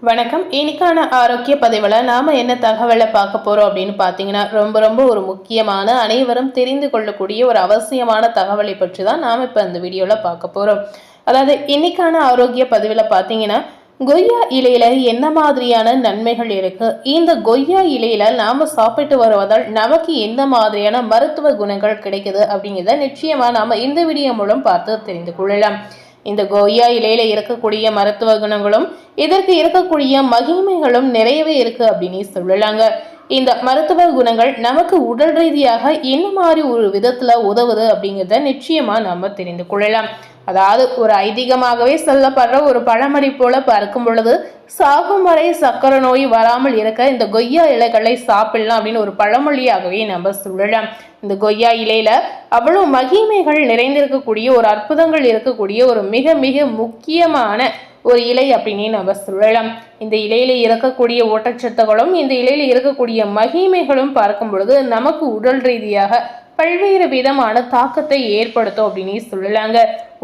வணக்கம். இன்னைக்கான ஆரோக்கிய பதிவில் நாம் என்ன தகவலை பார்க்க போகிறோம் அப்படின்னு பார்த்தீங்கன்னா, ரொம்ப ஒரு முக்கியமான, அனைவரும் தெரிந்து கொள்ளக்கூடிய ஒரு அவசியமான தகவலை பற்றி தான் நாம் இப்போ இந்த வீடியோவில் பார்க்க போகிறோம். அதாவது இன்னைக்கான ஆரோக்கிய பதிவில் பார்த்தீங்கன்னா, கொய்யா இலையில என்ன மாதிரியான நன்மைகள் இருக்கு, இந்த கொய்யா இலையில நாம சாப்பிட்டு வருவதால் நமக்கு எந்த மாதிரியான மருத்துவ குணங்கள் கிடைக்குது அப்படிங்கிறத நிச்சயமா நாம இந்த வீடியோ மூலம் பார்த்து தெரிந்து கொள்ளலாம். இந்த கொய்யா இலையில இருக்கக்கூடிய மருத்துவ குணங்களும் இதற்கு இருக்கக்கூடிய மகிமைகளும் நிறையவே இருக்கு அப்படின்னு சொல்லலாங்க. இந்த மருத்துவ குணங்கள் நமக்கு உடல் ரீதியாக என்ன மாதிரி ஒரு விதத்துல உதவுது அப்படிங்கிறத நிச்சயமா நம்ம தெரிந்து கொள்ளலாம். அதாவது ஒரு ஐதீகமாகவே சொல்லப்படுற ஒரு பழமொழி போல பார்க்கும் பொழுது, சாகும் வரை சக்கரை நோய் வராமல் இருக்க இந்த கொய்யா இலைகளை சாப்பிடலாம் அப்படின்னு ஒரு பழமொழியாகவே நம்ம சொல்லலாம். இந்த கொய்யா இலையில அவ்வளவு மகிமைகள் நிறைந்திருக்கக்கூடிய ஒரு அற்புதங்கள் இருக்கக்கூடிய ஒரு மிக மிக முக்கியமான ஒரு இலை அப்படின்னு நம்ம சொல்லலாம். இந்த இலையில இருக்கக்கூடிய ஊட்டச்சத்துகளும் இந்த இலையில இருக்கக்கூடிய மகிமைகளும் பார்க்கும் பொழுது நமக்கு உடல் ரீதியாக பல்வேறு விதமான தாக்கத்தை ஏற்படுத்தும் அப்படின்னு சொல்லலாங்க.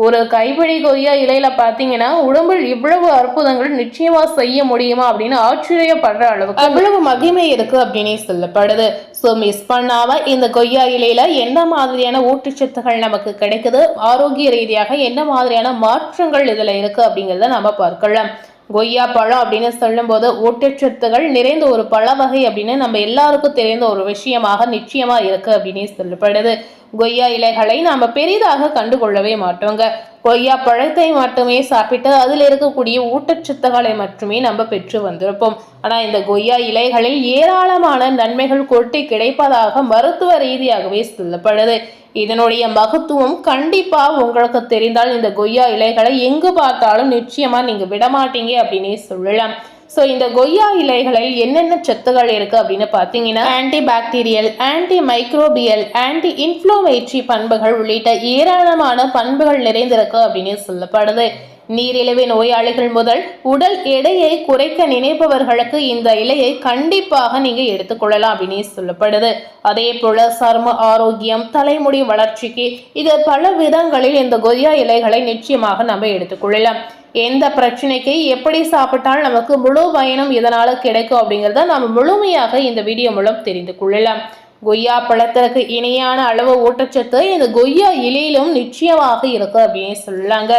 ஒரு கைப்பிடி கொய்யா இலையில பாத்தீங்கன்னா உடம்பில் இவ்வளவு அற்புதங்கள் நிச்சயமா செய்ய முடியுமா அப்படின்னு ஆச்சரியப்படுற அளவுக்கு அவ்வளவு மகிமை இருக்கு அப்படின்னு சொல்லப்படுது. ஸோ மிஸ் பண்ணாம இந்த கொய்யா இலையில என்ன மாதிரியான ஊட்டச்சத்துகள் நமக்கு கிடைக்குது, ஆரோக்கிய ரீதியாக என்ன மாதிரியான மாற்றங்கள் இதுல இருக்கு அப்படிங்கிறத நம்ம பார்க்கலாம். கொய்யா பழம் அப்படின்னு சொல்லும் போது ஊட்டச்சத்துகள் நிறைந்த ஒரு பழ வகை அப்படின்னு நம்ம எல்லாருக்கும் தெரிந்த ஒரு விஷயமாக நிச்சயமா இருக்கு அப்படின்னு சொல்லப்படுது. கொய்யா இலைகளை நாம பெரிதாக கண்டுகொள்ளவே மாட்டோங்க. கொய்யா பழத்தை மட்டுமே சாப்பிட்டு அதில் இருக்கக்கூடிய ஊட்டச்சத்துக்களை மட்டுமே நம்ம பெற்று வந்திருப்போம். ஆனா இந்த கொய்யா இலைகளில் ஏராளமான நன்மைகள் கொட்டி கிடைப்பதாக மருத்துவ ரீதியாகவே சொல்லப்படுது. இதனுடைய மகத்துவம் கண்டிப்பா உங்களுக்கு தெரிந்தால் இந்த கொய்யா இலைகளை எங்கு பார்த்தாலும் நிச்சயமா நீங்க விடமாட்டீங்க அப்படின்னே சொல்லலாம். ஸோ இந்த கொய்யா இலைகளில் என்னென்ன சத்துகள் இருக்கு அப்படின்னு பார்த்தீங்கன்னா, anti bacterial, anti microbial, anti inflammatory பண்புகள் உள்ளிட்ட ஏராளமான பண்புகள் நிறைந்திருக்கு அப்படின்னு சொல்லப்படுது. நீரிழிவு நோயாளிகள் முதல் உடல் எடையை குறைக்க நினைப்பவர்களுக்கு இந்த இலையை கண்டிப்பாக நீங்க எடுத்துக்கொள்ளலாம் அப்படின்னு சொல்லப்படுது. அதே போல சர்ம ஆரோக்கியம், தலைமுடி வளர்ச்சிக்கு இது பல விதங்களில் இந்த கொய்யா இலைகளை நிச்சயமாக நம்ம எடுத்துக்கொள்ளலாம். எந்த பிரச்சனைக்கு எப்படி சாப்பிட்டால் நமக்கு முழு பயனும் இதனால கிடைக்கும் அப்படிங்கிறத நம்ம முழுமையாக இந்த வீடியோ மூலம் தெரிந்து கொள்ளலாம். கொய்யா பழத்திற்கு இணையான அளவு ஊட்டச்சத்து இந்த கொய்யா இலையிலும் நிச்சயமாக இருக்கு அப்படின்னு சொல்லலாங்க.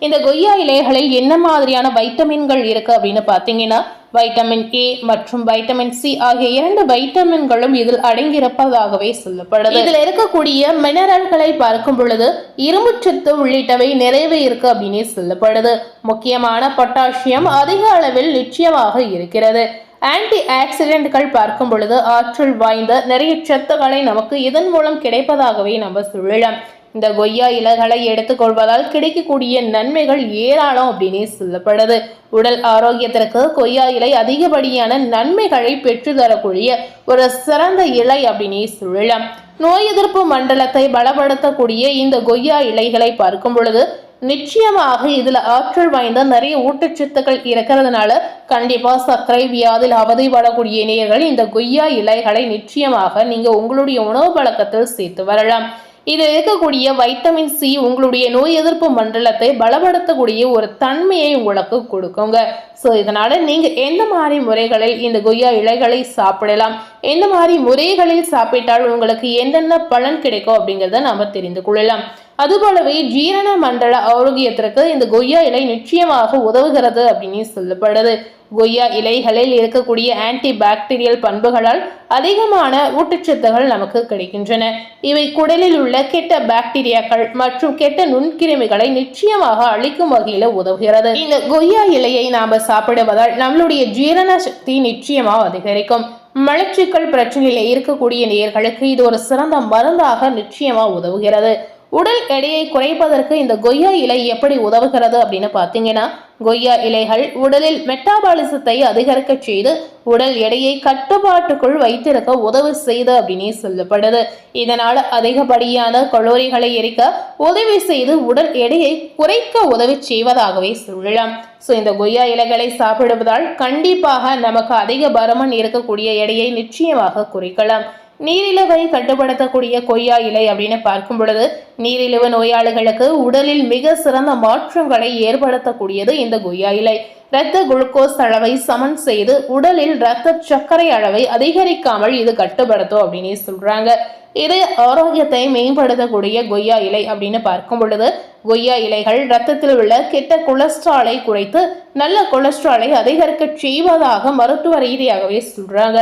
இந்த கொய்யா இலைகளில் என்ன மாதிரியான வைட்டமின்கள் இருக்கு அப்படின்னு பார்த்தீங்கன்னா, வைட்டமின் ஏ மற்றும் வைட்டமின் சி ஆகிய 2 வைட்டமின்களும் இதில் அடங்கியிருப்பதாகவே சொல்லப்படுது. இதில் இருக்கக்கூடிய மினரல்களை பார்க்கும் பொழுது இரும்புச்சத்து உள்ளிட்டவை நிறைவே இருக்கு அப்படின்னு சொல்லப்படுது. முக்கியமான பொட்டாசியம் அதிக அளவில் நிச்சயமாக இருக்கிறது. ஆன்டி ஆக்சிடென்ட்கள் பார்க்கும் பொழுது ஆற்றல் வாய்ந்த நிறைய சத்துக்களை நமக்கு இதன் மூலம் கிடைப்பதாகவே நம்ம சொல்லலாம். இந்த கொய்யா இலைகளை எடுத்துக்கொள்வதால் கிடைக்கக்கூடிய நன்மைகள் ஏராளம் அப்படின்னு சொல்லப்படுது. உடல் ஆரோக்கியத்திற்கு கொய்யா இலை அதிகப்படியான நன்மைகளை பெற்று தரக்கூடிய ஒரு சிறந்த இலை அப்படின்னு சொல்லலாம். நோய் எதிர்ப்பு மண்டலத்தை பலப்படுத்தக்கூடிய இந்த கொய்யா இலைகளை பார்க்கும் பொழுது நிச்சயமாக இதுல ஆற்றல் வாய்ந்த நிறைய ஊட்டச்சத்துக்கள் இருக்கிறதுனால கண்டிப்பா சர்க்கரை வியாதியில் அவதிப்படக்கூடிய நேயர்கள் இந்த கொய்யா இலைகளை நிச்சயமாக நீங்க உங்களுடைய உணவு பழக்கத்தில் சேர்த்து வரலாம். இது இருக்கக்கூடிய வைட்டமின் சி உங்களுடைய நோய் எதிர்ப்பு மண்டலத்தை பலப்படுத்தக்கூடிய ஒரு தன்மையை உங்களுக்கு கொடுக்குங்க. ஸோ இதனால நீங்க எந்த மாதிரி முறைகளில் இந்த கொய்யா இலைகளை சாப்பிடலாம், எந்த மாதிரி முறைகளில் சாப்பிட்டால் உங்களுக்கு என்னென்ன பலன் கிடைக்கும் அப்படிங்கிறத நாம தெரிந்து கொள்ளலாம். அதுபோலவே ஜீரண மண்டல ஆரோக்கியத்திற்கு இந்த கொய்யா இலை நிச்சயமாக உதவுகிறது அப்படின்னு சொல்லப்படுது. கொய்யா இலைகளில் இருக்கக்கூடிய ஆன்டி பாக்டீரியல் பண்புகளால் அதிகமான ஊட்டச்சத்துகள் நமக்கு கிடைக்கின்றன. இவை குடலில் உள்ள கெட்ட பாக்டீரியாக்கள் மற்றும் கெட்ட நுண்கிருமிகளை நிச்சயமாக அழிக்கும் வகையில உதவுகிறது. இந்த கொய்யா இலையை நாம சாப்பிடுவதால் நம்மளுடைய ஜீரண சக்தி நிச்சயமாக அதிகரிக்கும். மலச்சிக்கல் பிரச்சனையில இருக்கக்கூடிய நேயர்களுக்கு இது ஒரு சிறந்த மருந்தாக நிச்சயமா உதவுகிறது. உடல் எடையை குறைப்பதற்கு இந்த கொய்யா இலை எப்படி உதவுகிறது அப்படின்னு பார்த்தீங்கன்னா, கொய்யா இலைகள் உடலில் மெட்டாபாலிசத்தை அதிகரிக்க செய்து உடல் எடையை கட்டுப்பாட்டுக்குள் வைத்திருக்க உதவி செய்து அப்படின்னு சொல்லப்படுது. இதனால் அதிகப்படியான கலோரிகளை எரிக்க உதவி செய்து உடல் எடையை குறைக்க உதவி செய்வதாகவே சொல்லலாம். ஸோ இந்த கொய்யா இலைகளை சாப்பிடுவதால் கண்டிப்பாக நமக்கு அதிக பருமன் இருக்கக்கூடிய எடையை நிச்சயமாக குறைக்கலாம். நீரிழிவை கட்டுப்படுத்தக்கூடிய கொய்யா இலை அப்படின்னு பார்க்கும் பொழுது நீரிழிவு நோயாளிகளுக்கு உடலில் மிக சிறந்த மாற்றங்களை ஏற்படுத்தக்கூடியது இந்த கொய்யா இலை. இரத்த குளுக்கோஸ் அளவை சமன் செய்து உடலில் இரத்த சர்க்கரை அளவை அதிகரிக்காமல் இது கட்டுப்படுத்தும் அப்படின்னு சொல்றாங்க. இதய ஆரோக்கியத்தை மேம்படுத்தக்கூடிய கொய்யா இலை அப்படின்னு பார்க்கும் பொழுது, கொய்யா இலைகள் இரத்தத்தில் உள்ள கெட்ட கொலஸ்ட்ராலை குறைத்து நல்ல கொலஸ்ட்ராலை அதிகரிக்க செய்வதாக மருத்துவ ரீதியாகவே சொல்றாங்க.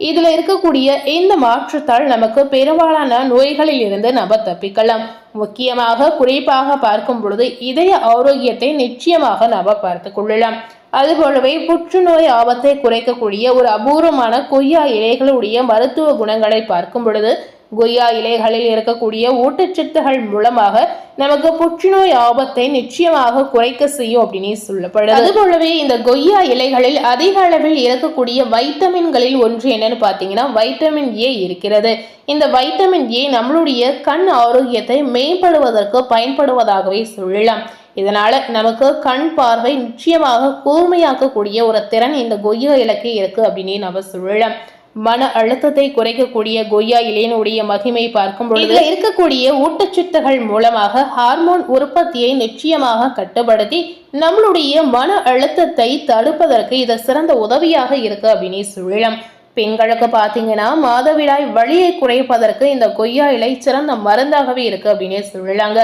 இதுல இருக்கக்கூடிய இந்த மாற்றத்தால் நமக்கு பெரும்பாலான நோய்களில் இருந்து நம்ம தப்பிக்கலாம். முக்கியமாக குறிப்பாக பார்க்கும் பொழுது இதய ஆரோக்கியத்தை நிச்சயமாக நாம பார்த்து கொள்ளலாம். அதுபோலவே புற்றுநோய் ஆபத்தை குறைக்கக்கூடிய ஒரு அபூர்வமான கொய்யா இலைகளுடைய மருத்துவ குணங்களை பார்க்கும் பொழுது, கொய்யா இலைகளில் இருக்கக்கூடிய ஊட்டச்சத்துகள் மூலமாக நமக்கு புற்றுநோய் ஆபத்தை நிச்சயமாக குறைக்க செய்யும் அப்படின்னு சொல்லப்படுது. அதுபோலவே இந்த கொய்யா இலைகளில் அதிக அளவில் இருக்கக்கூடிய வைட்டமின்களில் ஒன்று என்னன்னு பார்த்தீங்கன்னா வைட்டமின் ஏ இருக்கிறது. இந்த வைட்டமின் ஏ நம்மளுடைய கண் ஆரோக்கியத்தை மேம்படுவதற்கு பயன்படுவதாகவே சொல்லலாம். இதனால நமக்கு கண் பார்வை நிச்சயமாக கூர்மையாக்கக்கூடிய ஒரு திறன் இந்த கொய்யா இலைக்கு இருக்கு அப்படின்னு நம்ம சொல்லலாம். மன அழுத்தத்தை குறைக்கக்கூடிய கொய்யா இலையினுடைய மகிமை பார்க்கும் பொழுது இருக்கக்கூடிய ஊட்டச்சத்துகள் மூலமாக ஹார்மோன் உற்பத்தியை நிச்சயமாக கட்டுப்படுத்தி நம்மளுடைய மன அழுத்தத்தை தடுப்பதற்கு இது சிறந்த உதவியாக இருக்கு அப்படின்னு சொல்லலாம். பெண்களுக்கு பார்த்தீங்கன்னா மாதவிடாய் வலியை குறைப்பதற்கு இந்த கொய்யா இலை சிறந்த மருந்தாகவே இருக்கு அப்படின்னு சொல்லலாங்க.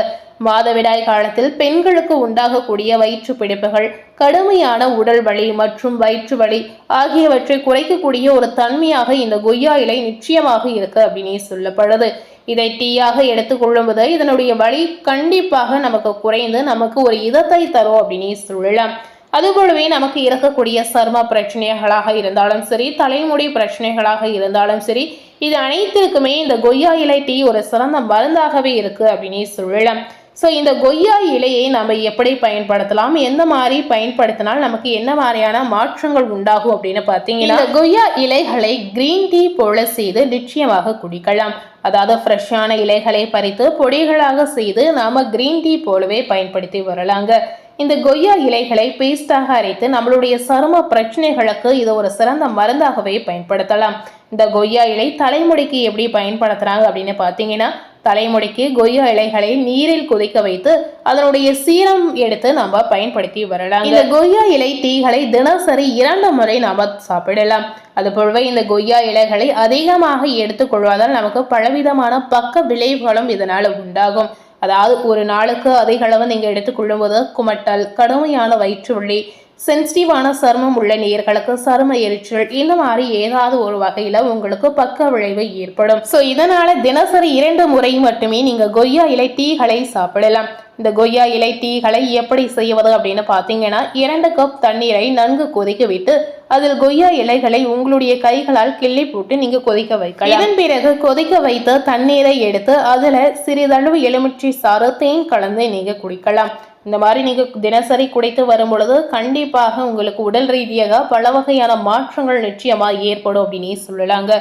மாதவிடாய் காலத்தில் பெண்களுக்கு உண்டாகக்கூடிய வயிற்று பிடிப்புகள், கடுமையான உடல் வலி மற்றும் வயிற்று வலி ஆகியவற்றை குறைக்கக்கூடிய ஒரு தன்மையாக இந்த கொய்யா இலை நிச்சயமாக இருக்கு அப்படின்னு சொல்லப்படுது. இதை டீயாக எடுத்துக்கொள்ளும்போது இதனுடைய வலி கண்டிப்பாக நமக்கு குறைந்து நமக்கு ஒரு இதத்தை தரும் அப்படின்னு சொல்லலாம். அதுபோலவே நமக்கு இருக்கக்கூடிய சர்ம பிரச்சனைகளாக இருந்தாலும் சரி, தலைமுடி பிரச்சனைகளாக இருந்தாலும் சரி, இது அனைத்திற்குமே இந்த கொய்யா இலை டீ ஒரு சிறந்த மருந்தாகவே இருக்கு அப்படின்னு சொல்லலாம். ஸோ இந்த கொய்யா இலையை நம்ம எப்படி பயன்படுத்தலாம், எந்த மாதிரி பயன்படுத்தினால் நமக்கு என்ன மாதிரியான மாற்றங்கள் உண்டாகும் அப்படின்னு பார்த்தீங்கன்னா, இந்த கொய்யா இலைகளை கிரீன் டீ போல செய்து நிச்சயமாக குடிக்கலாம். அதாவது ஃப்ரெஷ்ஷான இலைகளை பறித்து பொடிகளாக செய்து நாம கிரீன் டீ போலவே பயன்படுத்தி வரலாங்க. இந்த கொய்யா இலைகளை பேஸ்டாக அரைத்து நம்மளுடைய சரும பிரச்சனைகளுக்கு இது ஒரு சிறந்த மருந்தாகவே பயன்படுத்தலாம். இந்த கொய்யா இலை தலைமுடிக்கு எப்படி பயன்படுத்துறாங்க அப்படின்னு பார்த்தீங்கன்னா, தலைமுடிக்கு கொய்யா இலைகளை நீரில் கொதிக்க வைத்து அதனுடைய சீரம் எடுத்து நம்ம பயன்படுத்தி வரலாம். இந்த கொய்யா இலை டீகளை தினசரி 2 முறை நாம சாப்பிடலாம். அதுபோலவே இந்த கொய்யா இலைகளை அதிகமாக எடுத்துக்கொள்வதால் நமக்கு பலவிதமான பக்க விளைவுகளும் இதனால உண்டாகும். அதாவது ஒரு நாளுக்கு அதிக அளவு நீங்க எடுத்துக்கொள்ளும் போது குமட்டல், கடுமையான வயிற்று வலி, சென்சிட்டிவான சருமம் உள்ள நேயர்களுக்கு சரும எரிச்சல், இந்த மாதிரி ஏதாவது ஒரு வகையில உங்களுக்கு பக்க விளைவு ஏற்படும். ஸோ இதனால தினசரி 2 முறை மட்டுமே நீங்க கொய்யா இலை டீகளை சாப்பிடலாம். இந்த கொய்யா இலை டீகளை எப்படி செய்வது அப்படின்னு பார்த்தீங்கன்னா, 2 கப் தண்ணீரை நன்கு கொதிக்க விட்டு அதில் கொய்யா இலைகளை உங்களுடைய கைகளால் கிள்ளி போட்டு நீங்க கொதிக்க வைக்கலாம். இதன் பிறகு கொதிக்க வைத்த தண்ணீரை எடுத்து அதுல சிறிதளவு எலுமிச்சை சாறு, தேன் கலந்து நீங்க குடிக்கலாம். இந்த மாதிரி நீங்க தினசரி குடித்து வரும் பொழுது கண்டிப்பாக உங்களுக்கு உடல் ரீதியாக பல வகையான மாற்றங்கள் நிச்சயமா ஏற்படும் அப்படின்னு சொல்லலாங்க.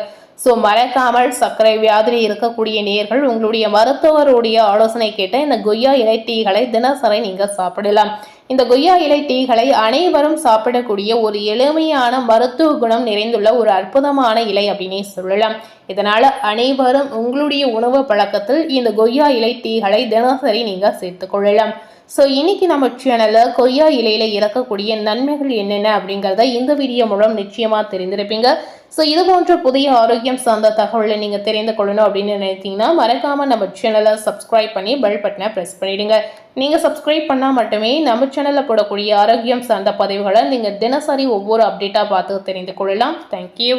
ஸோ மறக்காமல் சர்க்கரை வியாதி இருக்கக்கூடிய நேயர்கள் உங்களுடைய மருத்துவருடைய ஆலோசனை கேட்ட இந்த கொய்யா இலை டீகளை தினசரி நீங்க சாப்பிடலாம். இந்த கொய்யா இலை டீகளை அனைவரும் சாப்பிடக்கூடிய ஒரு எளிமையான மருத்துவ குணம் நிறைந்துள்ள ஒரு அற்புதமான இலை அப்படின்னே சொல்லலாம். இதனால அனைவரும் உங்களுடைய உணவு பழக்கத்தில் இந்த கொய்யா இலை டீகளை தினசரி நீங்க சேர்த்துக் கொள்ளலாம். ஸோ இன்னைக்கு நம்ம சேனலில் கொய்யா இலையில இறக்கக்கூடிய நன்மைகள் என்னென்ன அப்படிங்கிறத இந்த வீடியோ மூலம் நிச்சயமாக தெரிந்திருப்பீங்க. ஸோ இது போன்ற புதிய ஆரோக்கியம் சார்ந்த தகவலை நீங்கள் தெரிந்து கொள்ளணும் அப்படின்னு நினைத்தீங்கன்னா மறக்காமல் நம்ம சேனலை சப்ஸ்கிரைப் பண்ணி பெல் பட்டனை ப்ரெஸ் பண்ணிவிடுங்க. நீங்கள் சப்ஸ்கிரைப் பண்ணால் மட்டுமே நம்ம சேனலில் போடக்கூடிய ஆரோக்கியம் சார்ந்த பதிவுகளை நீங்கள் தினசரி ஒவ்வொரு அப்டேட்டாக பார்த்து தெரிந்து கொள்ளலாம். தேங்க்யூ.